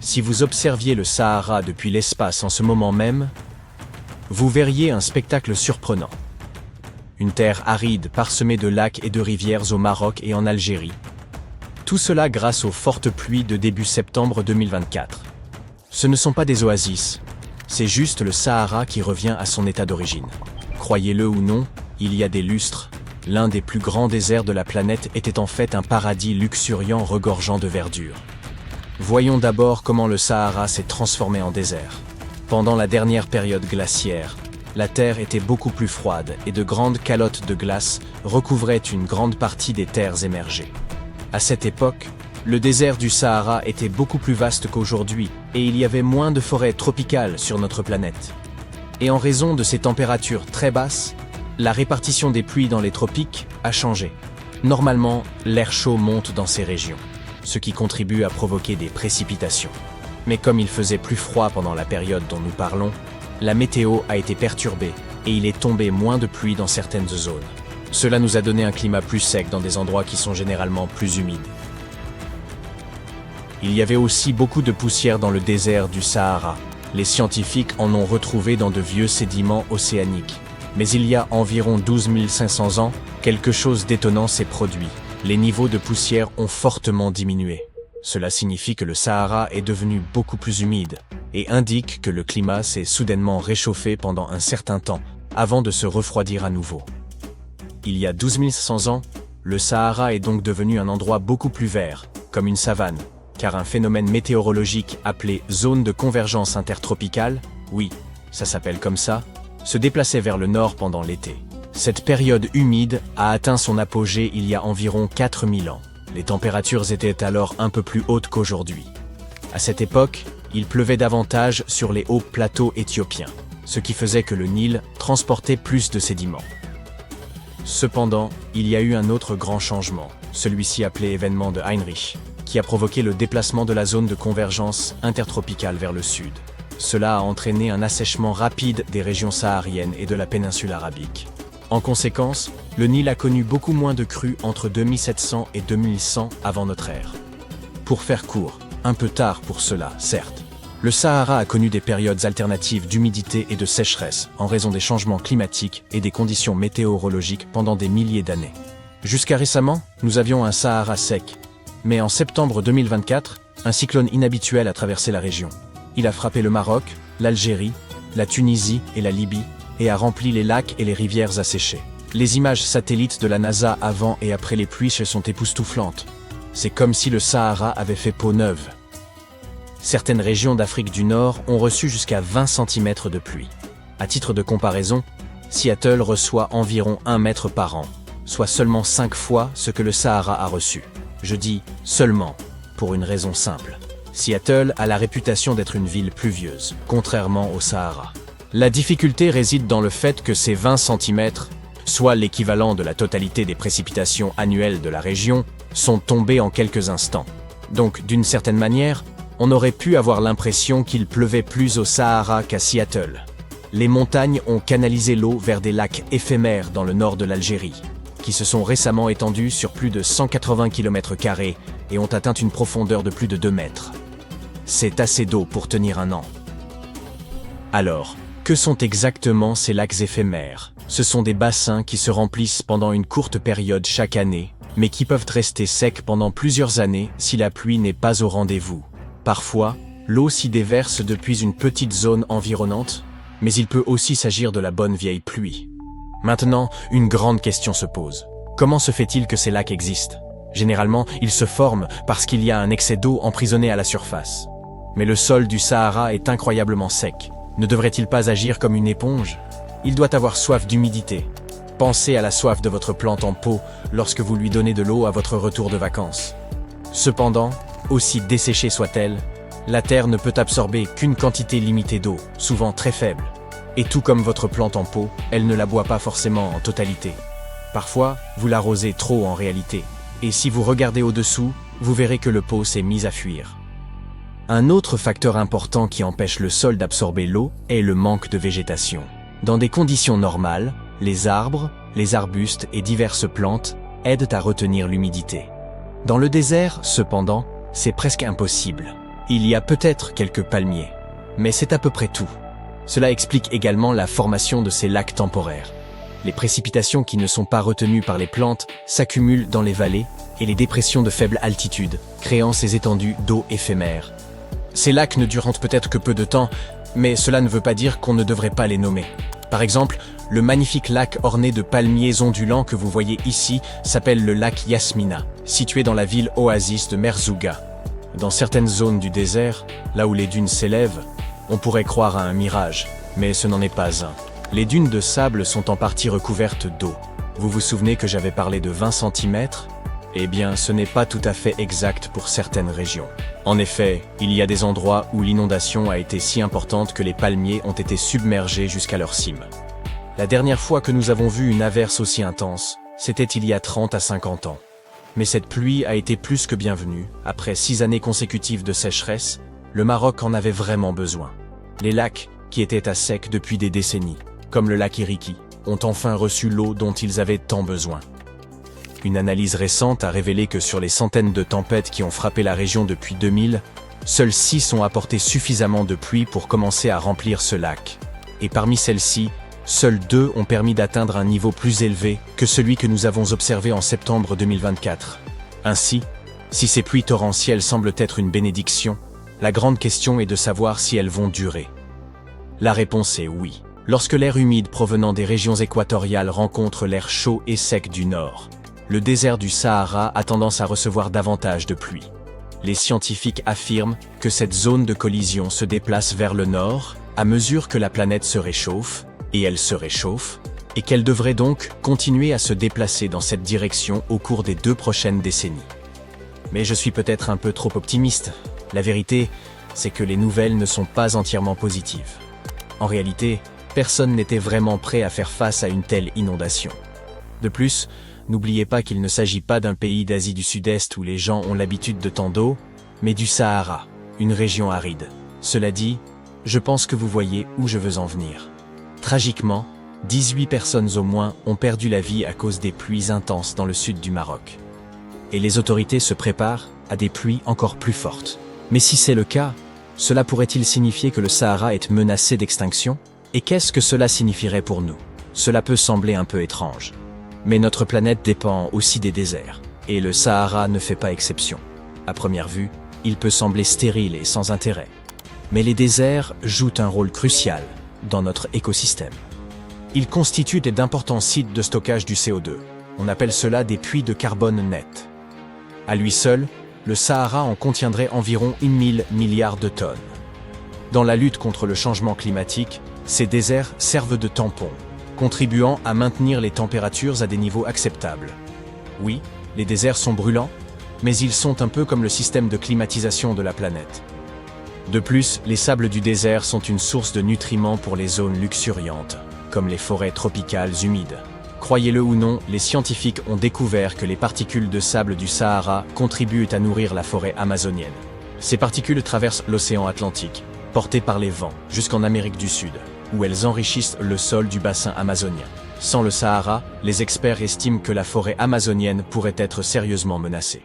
Si vous observiez le Sahara depuis l'espace en ce moment même, vous verriez un spectacle surprenant. Une terre aride parsemée de lacs et de rivières au Maroc et en Algérie. Tout cela grâce aux fortes pluies de début septembre 2024. Ce ne sont pas des oasis, c'est juste le Sahara qui revient à son état d'origine. Croyez-le ou non, il y a des lustres, l'un des plus grands déserts de la planète était en fait un paradis luxuriant regorgeant de verdure. Voyons d'abord comment le Sahara s'est transformé en désert. Pendant la dernière période glaciaire, la terre était beaucoup plus froide et de grandes calottes de glace recouvraient une grande partie des terres émergées. À cette époque, le désert du Sahara était beaucoup plus vaste qu'aujourd'hui et il y avait moins de forêts tropicales sur notre planète. Et en raison de ces températures très basses, la répartition des pluies dans les tropiques a changé. Normalement, l'air chaud monte dans ces régions, ce qui contribue à provoquer des précipitations. Mais comme il faisait plus froid pendant la période dont nous parlons, la météo a été perturbée et il est tombé moins de pluie dans certaines zones. Cela nous a donné un climat plus sec dans des endroits qui sont généralement plus humides. Il y avait aussi beaucoup de poussière dans le désert du Sahara. Les scientifiques en ont retrouvé dans de vieux sédiments océaniques. Mais il y a environ 12 500 ans, quelque chose d'étonnant s'est produit. Les niveaux de poussière ont fortement diminué. Cela signifie que le Sahara est devenu beaucoup plus humide et indique que le climat s'est soudainement réchauffé pendant un certain temps avant de se refroidir à nouveau. Il y a 12 500 ans, le Sahara est donc devenu un endroit beaucoup plus vert, comme une savane, car un phénomène météorologique appelé zone de convergence intertropicale, oui, ça s'appelle comme ça, se déplaçait vers le nord pendant l'été. Cette période humide a atteint son apogée il y a environ 4000 ans. Les températures étaient alors un peu plus hautes qu'aujourd'hui. À cette époque, il pleuvait davantage sur les hauts plateaux éthiopiens, ce qui faisait que le Nil transportait plus de sédiments. Cependant, il y a eu un autre grand changement, celui-ci appelé événement de Heinrich, qui a provoqué le déplacement de la zone de convergence intertropicale vers le sud. Cela a entraîné un assèchement rapide des régions sahariennes et de la péninsule arabique. En conséquence, le Nil a connu beaucoup moins de crues entre 2700 et 2100 avant notre ère. Pour faire court, un peu tard pour cela, certes, le Sahara a connu des périodes alternatives d'humidité et de sécheresse en raison des changements climatiques et des conditions météorologiques pendant des milliers d'années. Jusqu'à récemment, nous avions un Sahara sec. Mais en septembre 2024, un cyclone inhabituel a traversé la région. Il a frappé le Maroc, l'Algérie, la Tunisie et la Libye, et a rempli les lacs et les rivières asséchées. Les images satellites de la NASA avant et après les pluies sont époustouflantes. C'est comme si le Sahara avait fait peau neuve. Certaines régions d'Afrique du Nord ont reçu jusqu'à 20 cm de pluie. À titre de comparaison, Seattle reçoit environ 1 mètre par an, soit seulement 5 fois ce que le Sahara a reçu. Je dis « seulement » pour une raison simple. Seattle a la réputation d'être une ville pluvieuse, contrairement au Sahara. La difficulté réside dans le fait que ces 20 cm, soit l'équivalent de la totalité des précipitations annuelles de la région, sont tombés en quelques instants. Donc, d'une certaine manière, on aurait pu avoir l'impression qu'il pleuvait plus au Sahara qu'à Seattle. Les montagnes ont canalisé l'eau vers des lacs éphémères dans le nord de l'Algérie, qui se sont récemment étendus sur plus de 180 km² et ont atteint une profondeur de plus de 2 mètres. C'est assez d'eau pour tenir un an. Alors, que sont exactement ces lacs éphémères? Ce sont des bassins qui se remplissent pendant une courte période chaque année, mais qui peuvent rester secs pendant plusieurs années si la pluie n'est pas au rendez-vous. Parfois, l'eau s'y déverse depuis une petite zone environnante, mais il peut aussi s'agir de la bonne vieille pluie. Maintenant, une grande question se pose. Comment se fait-il que ces lacs existent? Généralement, ils se forment parce qu'il y a un excès d'eau emprisonnée à la surface. Mais le sol du Sahara est incroyablement sec. Ne devrait-il pas agir comme une éponge? Il doit avoir soif d'humidité. Pensez à la soif de votre plante en pot lorsque vous lui donnez de l'eau à votre retour de vacances. Cependant, aussi desséchée soit-elle, la terre ne peut absorber qu'une quantité limitée d'eau, souvent très faible. Et tout comme votre plante en pot, elle ne la boit pas forcément en totalité. Parfois, vous l'arrosez trop en réalité. Et si vous regardez au-dessous, vous verrez que le pot s'est mis à fuir. Un autre facteur important qui empêche le sol d'absorber l'eau est le manque de végétation. Dans des conditions normales, les arbres, les arbustes et diverses plantes aident à retenir l'humidité. Dans le désert, cependant, c'est presque impossible. Il y a peut-être quelques palmiers, mais c'est à peu près tout. Cela explique également la formation de ces lacs temporaires. Les précipitations qui ne sont pas retenues par les plantes s'accumulent dans les vallées et les dépressions de faible altitude, créant ces étendues d'eau éphémères. Ces lacs ne durent peut-être que peu de temps, mais cela ne veut pas dire qu'on ne devrait pas les nommer. Par exemple, le magnifique lac orné de palmiers ondulants que vous voyez ici s'appelle le lac Yasmina, situé dans la ville oasis de Merzouga. Dans certaines zones du désert, là où les dunes s'élèvent, on pourrait croire à un mirage, mais ce n'en est pas un. Les dunes de sable sont en partie recouvertes d'eau. Vous vous souvenez que j'avais parlé de 20 cm ? Eh bien, ce n'est pas tout à fait exact pour certaines régions. En effet, il y a des endroits où l'inondation a été si importante que les palmiers ont été submergés jusqu'à leur cime. La dernière fois que nous avons vu une averse aussi intense, c'était il y a 30 à 50 ans. Mais cette pluie a été plus que bienvenue. Après 6 années consécutives de sécheresse, le Maroc en avait vraiment besoin. Les lacs, qui étaient à sec depuis des décennies, comme le lac Iriki, ont enfin reçu l'eau dont ils avaient tant besoin. Une analyse récente a révélé que sur les centaines de tempêtes qui ont frappé la région depuis 2000, seules 6 ont apporté suffisamment de pluie pour commencer à remplir ce lac. Et parmi celles-ci, seules 2 ont permis d'atteindre un niveau plus élevé que celui que nous avons observé en septembre 2024. Ainsi, si ces pluies torrentielles semblent être une bénédiction, la grande question est de savoir si elles vont durer. La réponse est oui. Lorsque l'air humide provenant des régions équatoriales rencontre l'air chaud et sec du nord, le désert du Sahara a tendance à recevoir davantage de pluie. Les scientifiques affirment que cette zone de collision se déplace vers le nord à mesure que la planète se réchauffe, et elle se réchauffe, et qu'elle devrait donc continuer à se déplacer dans cette direction au cours des 2 prochaines décennies. Mais je suis peut-être un peu trop optimiste. La vérité, c'est que les nouvelles ne sont pas entièrement positives. En réalité, personne n'était vraiment prêt à faire face à une telle inondation. De plus, n'oubliez pas qu'il ne s'agit pas d'un pays d'Asie du Sud-Est où les gens ont l'habitude de tant d'eau, mais du Sahara, une région aride. Cela dit, je pense que vous voyez où je veux en venir. Tragiquement, 18 personnes au moins ont perdu la vie à cause des pluies intenses dans le sud du Maroc. Et les autorités se préparent à des pluies encore plus fortes. Mais si c'est le cas, cela pourrait-il signifier que le Sahara est menacé d'extinction ? Et qu'est-ce que cela signifierait pour nous ? Cela peut sembler un peu étrange. Mais notre planète dépend aussi des déserts, et le Sahara ne fait pas exception. À première vue, il peut sembler stérile et sans intérêt. Mais les déserts jouent un rôle crucial dans notre écosystème. Ils constituent d'importants sites de stockage du CO2. On appelle cela des puits de carbone net. À lui seul, le Sahara en contiendrait environ 1000 milliards de tonnes. Dans la lutte contre le changement climatique, ces déserts servent de tampons, contribuant à maintenir les températures à des niveaux acceptables. Oui, les déserts sont brûlants, mais ils sont un peu comme le système de climatisation de la planète. De plus, les sables du désert sont une source de nutriments pour les zones luxuriantes, comme les forêts tropicales humides. Croyez-le ou non, les scientifiques ont découvert que les particules de sable du Sahara contribuent à nourrir la forêt amazonienne. Ces particules traversent l'océan Atlantique, portées par les vents, jusqu'en Amérique du Sud, où elles enrichissent le sol du bassin amazonien. Sans le Sahara, les experts estiment que la forêt amazonienne pourrait être sérieusement menacée.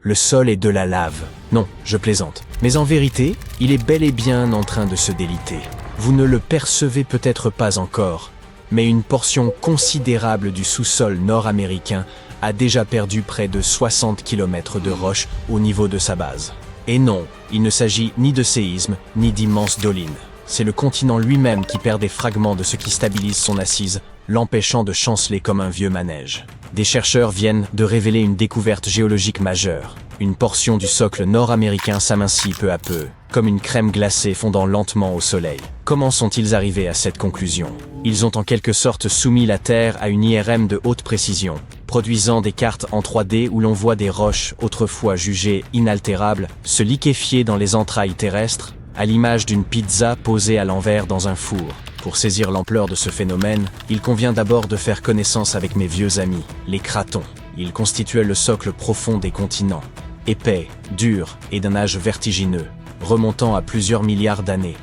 Le sol est de la lave. Non, je plaisante. Mais en vérité, il est bel et bien en train de se déliter. Vous ne le percevez peut-être pas encore, mais une portion considérable du sous-sol nord-américain a déjà perdu près de 60 km de roches au niveau de sa base. Et non, il ne s'agit ni de séisme, ni d'immenses dolines. C'est le continent lui-même qui perd des fragments de ce qui stabilise son assise, l'empêchant de chanceler comme un vieux manège. Des chercheurs viennent de révéler une découverte géologique majeure. Une portion du socle nord-américain s'amincit peu à peu, comme une crème glacée fondant lentement au soleil. Comment sont-ils arrivés à cette conclusion ? Ils ont en quelque sorte soumis la Terre à une IRM de haute précision, produisant des cartes en 3D où l'on voit des roches autrefois jugées inaltérables se liquéfier dans les entrailles terrestres, à l'image d'une pizza posée à l'envers dans un four. Pour saisir l'ampleur de ce phénomène, il convient d'abord de faire connaissance avec mes vieux amis, les cratons. Ils constituaient le socle profond des continents, épais, dur et d'un âge vertigineux, remontant à plusieurs milliards d'années.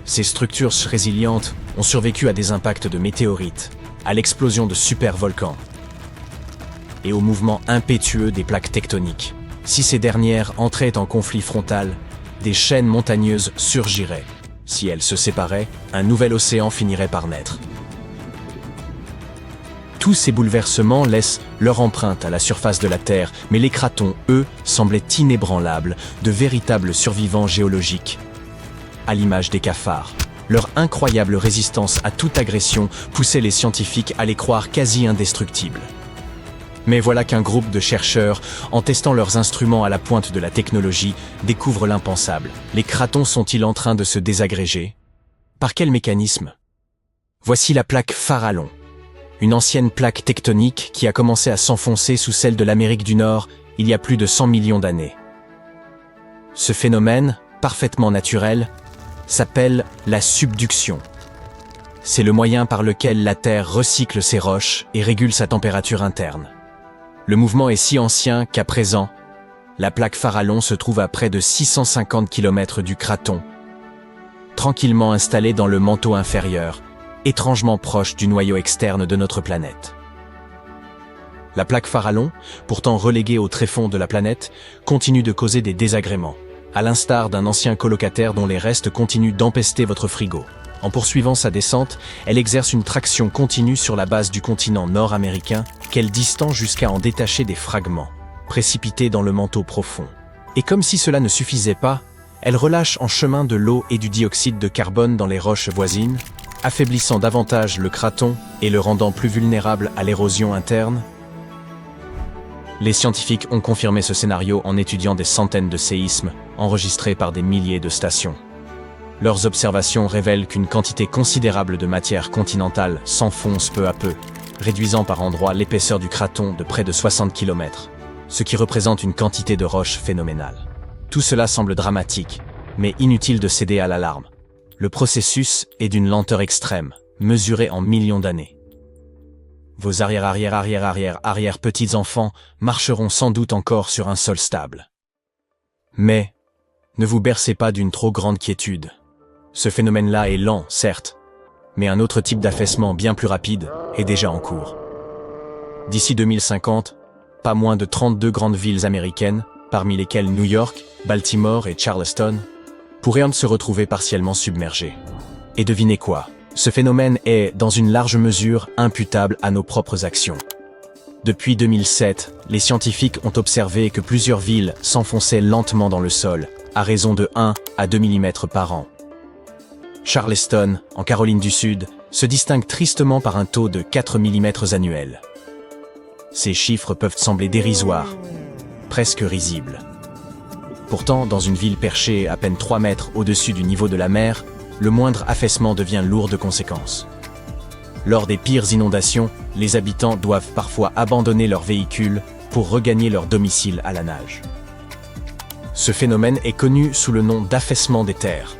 Ces structures résilientes ont survécu à des impacts de météorites, à l'explosion de supervolcans et au mouvement impétueux des plaques tectoniques. Si ces dernières entraient en conflit frontal, des chaînes montagneuses surgiraient. Si elles se séparaient, un nouvel océan finirait par naître. Tous ces bouleversements laissent leur empreinte à la surface de la Terre, mais les cratons, eux, semblaient inébranlables, de véritables survivants géologiques. À l'image des cafards, leur incroyable résistance à toute agression poussait les scientifiques à les croire quasi indestructibles. Mais voilà qu'un groupe de chercheurs, en testant leurs instruments à la pointe de la technologie, découvre l'impensable. Les cratons sont-ils en train de se désagréger? Par quel mécanisme? Voici la plaque Farallon, une ancienne plaque tectonique qui a commencé à s'enfoncer sous celle de l'Amérique du Nord il y a plus de 100 millions d'années. Ce phénomène, parfaitement naturel, s'appelle la subduction. C'est le moyen par lequel la Terre recycle ses roches et régule sa température interne. Le mouvement est si ancien qu'à présent, la plaque Farallon se trouve à près de 650 km du craton, tranquillement installée dans le manteau inférieur, étrangement proche du noyau externe de notre planète. La plaque Farallon, pourtant reléguée au tréfonds de la planète, continue de causer des désagréments, à l'instar d'un ancien colocataire dont les restes continuent d'empester votre frigo. En poursuivant sa descente, elle exerce une traction continue sur la base du continent nord-américain qu'elle distend jusqu'à en détacher des fragments, précipités dans le manteau profond. Et comme si cela ne suffisait pas, elle relâche en chemin de l'eau et du dioxyde de carbone dans les roches voisines, affaiblissant davantage le craton et le rendant plus vulnérable à l'érosion interne. Les scientifiques ont confirmé ce scénario en étudiant des centaines de séismes enregistrés par des milliers de stations. Leurs observations révèlent qu'une quantité considérable de matière continentale s'enfonce peu à peu, réduisant par endroits l'épaisseur du craton de près de 60 km, ce qui représente une quantité de roches phénoménale. Tout cela semble dramatique, mais inutile de céder à l'alarme. Le processus est d'une lenteur extrême, mesurée en millions d'années. Vos arrière-petits-enfants marcheront sans doute encore sur un sol stable. Mais ne vous bercez pas d'une trop grande quiétude. Ce phénomène-là est lent, certes, mais un autre type d'affaissement bien plus rapide est déjà en cours. D'ici 2050, pas moins de 32 grandes villes américaines, parmi lesquelles New York, Baltimore et Charleston, pourraient se retrouver partiellement submergées. Et devinez quoi? Ce phénomène est, dans une large mesure, imputable à nos propres actions. Depuis 2007, les scientifiques ont observé que plusieurs villes s'enfonçaient lentement dans le sol, à raison de 1 à 2 mm par an. Charleston, en Caroline du Sud, se distingue tristement par un taux de 4 mm annuels. Ces chiffres peuvent sembler dérisoires, presque risibles. Pourtant, dans une ville perchée à peine 3 mètres au-dessus du niveau de la mer, le moindre affaissement devient lourd de conséquences. Lors des pires inondations, les habitants doivent parfois abandonner leurs véhicules pour regagner leur domicile à la nage. Ce phénomène est connu sous le nom d'affaissement des terres.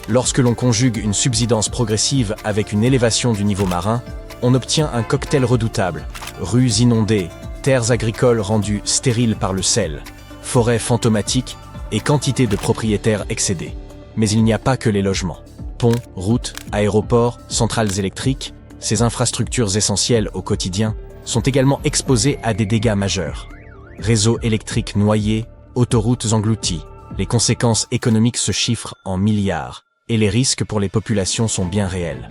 Lorsque l'on conjugue une subsidence progressive avec une élévation du niveau marin, on obtient un cocktail redoutable: rues inondées, terres agricoles rendues stériles par le sel, forêts fantomatiques et quantité de propriétaires excédés. Mais il n'y a pas que les logements. Ponts, routes, aéroports, centrales électriques, ces infrastructures essentielles au quotidien, sont également exposées à des dégâts majeurs. Réseaux électriques noyés, autoroutes englouties, les conséquences économiques se chiffrent en milliards, et les risques pour les populations sont bien réels.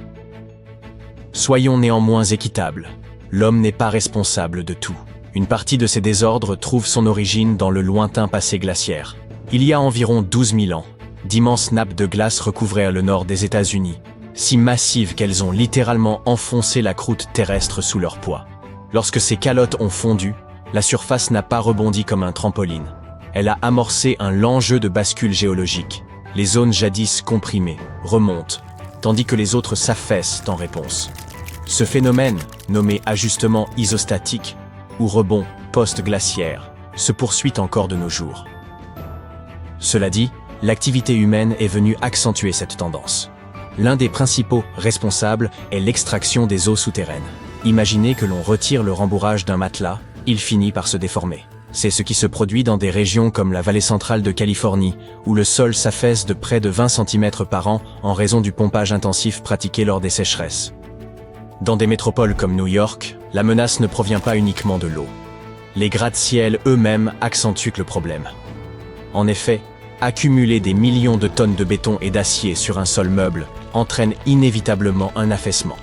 Soyons néanmoins équitables. L'homme n'est pas responsable de tout. Une partie de ces désordres trouve son origine dans le lointain passé glaciaire. Il y a environ 12 000 ans, d'immenses nappes de glace recouvrirent le nord des États-Unis, si massives qu'elles ont littéralement enfoncé la croûte terrestre sous leur poids. Lorsque ces calottes ont fondu, la surface n'a pas rebondi comme un trampoline. Elle a amorcé un lent jeu de bascule géologique. Les zones jadis comprimées remontent, tandis que les autres s'affaissent en réponse. Ce phénomène, nommé ajustement isostatique ou rebond post-glaciaire, se poursuit encore de nos jours. Cela dit, l'activité humaine est venue accentuer cette tendance. L'un des principaux responsables est l'extraction des eaux souterraines. Imaginez que l'on retire le rembourrage d'un matelas, il finit par se déformer. C'est ce qui se produit dans des régions comme la vallée centrale de Californie, où le sol s'affaisse de près de 20 cm par an en raison du pompage intensif pratiqué lors des sécheresses. Dans des métropoles comme New York, la menace ne provient pas uniquement de l'eau. les gratte-ciel eux-mêmes accentuent le problème. En effet, accumuler des millions de tonnes de béton et d'acier sur un sol meuble entraîne inévitablement un affaissement.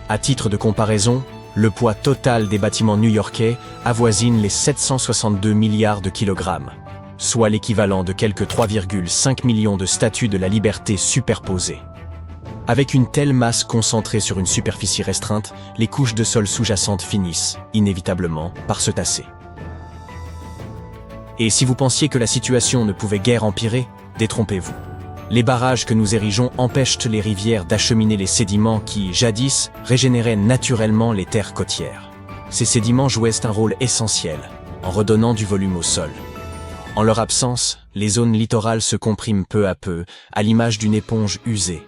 À titre de comparaison, le poids total des bâtiments new-yorkais avoisine les 762 milliards de kilogrammes, soit l'équivalent de quelques 3,5 millions de statues de la liberté superposées. Avec une telle masse concentrée sur une superficie restreinte, les couches de sol sous-jacentes finissent, inévitablement, par se tasser. Et si vous pensiez que la situation ne pouvait guère empirer, détrompez-vous. Les barrages que nous érigeons empêchent les rivières d'acheminer les sédiments qui, jadis, régénéraient naturellement les terres côtières. Ces sédiments jouaient un rôle essentiel, en redonnant du volume au sol. En leur absence, les zones littorales se compriment peu à peu, à l'image d'une éponge usée.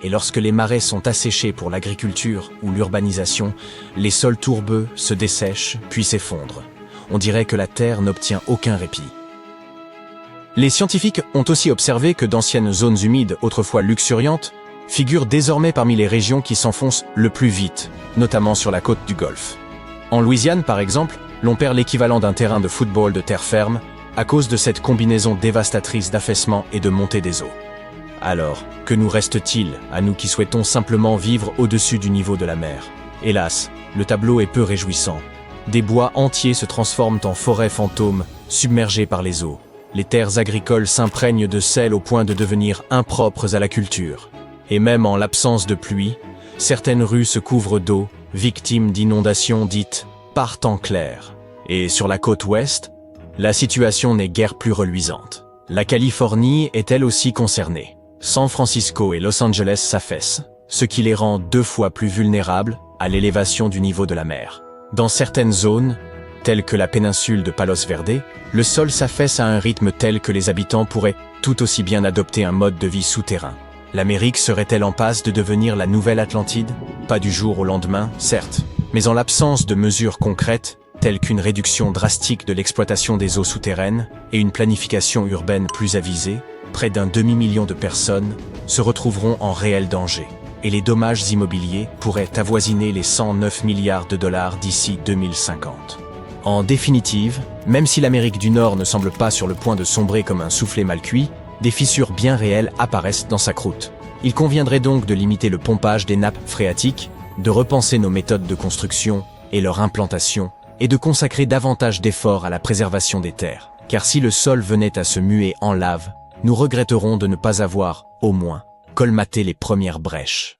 Et lorsque les marais sont asséchés pour l'agriculture ou l'urbanisation, les sols tourbeux se dessèchent puis s'effondrent. On dirait que la Terre n'obtient aucun répit. Les scientifiques ont aussi observé que d'anciennes zones humides, autrefois luxuriantes, figurent désormais parmi les régions qui s'enfoncent le plus vite, notamment sur la côte du Golfe. En Louisiane, par exemple, l'on perd l'équivalent d'un terrain de football de terre ferme à cause de cette combinaison dévastatrice d'affaissement et de montée des eaux. Alors, que nous reste-t-il à nous qui souhaitons simplement vivre au-dessus du niveau de la mer? Hélas, le tableau est peu réjouissant. Des bois entiers se transforment en forêts fantômes, submergées par les eaux. Les terres agricoles s'imprègnent de sel au point de devenir impropres à la culture. Et même en l'absence de pluie, certaines rues se couvrent d'eau, victimes d'inondations dites « par temps clair ». Et sur la côte ouest, la situation n'est guère plus reluisante. La Californie est elle aussi concernée. San Francisco et Los Angeles s'affaissent, ce qui les rend 2 fois plus vulnérables à l'élévation du niveau de la mer. Dans certaines zones, telles que la péninsule de Palos Verdes, le sol s'affaisse à un rythme tel que les habitants pourraient tout aussi bien adopter un mode de vie souterrain. L'Amérique serait-elle en passe de devenir la nouvelle Atlantide? Pas du jour au lendemain, certes, mais en l'absence de mesures concrètes, telles qu'une réduction drastique de l'exploitation des eaux souterraines et une planification urbaine plus avisée, près d'un demi-million de personnes se retrouveront en réel danger, et les dommages immobiliers pourraient avoisiner les 109 milliards de dollars d'ici 2050. En définitive, même si l'Amérique du Nord ne semble pas sur le point de sombrer comme un soufflé mal cuit, des fissures bien réelles apparaissent dans sa croûte. Il conviendrait donc de limiter le pompage des nappes phréatiques, de repenser nos méthodes de construction et leur implantation, et de consacrer davantage d'efforts à la préservation des terres. Car si le sol venait à se muer en lave, nous regretterons de ne pas avoir, au moins, colmaté les premières brèches.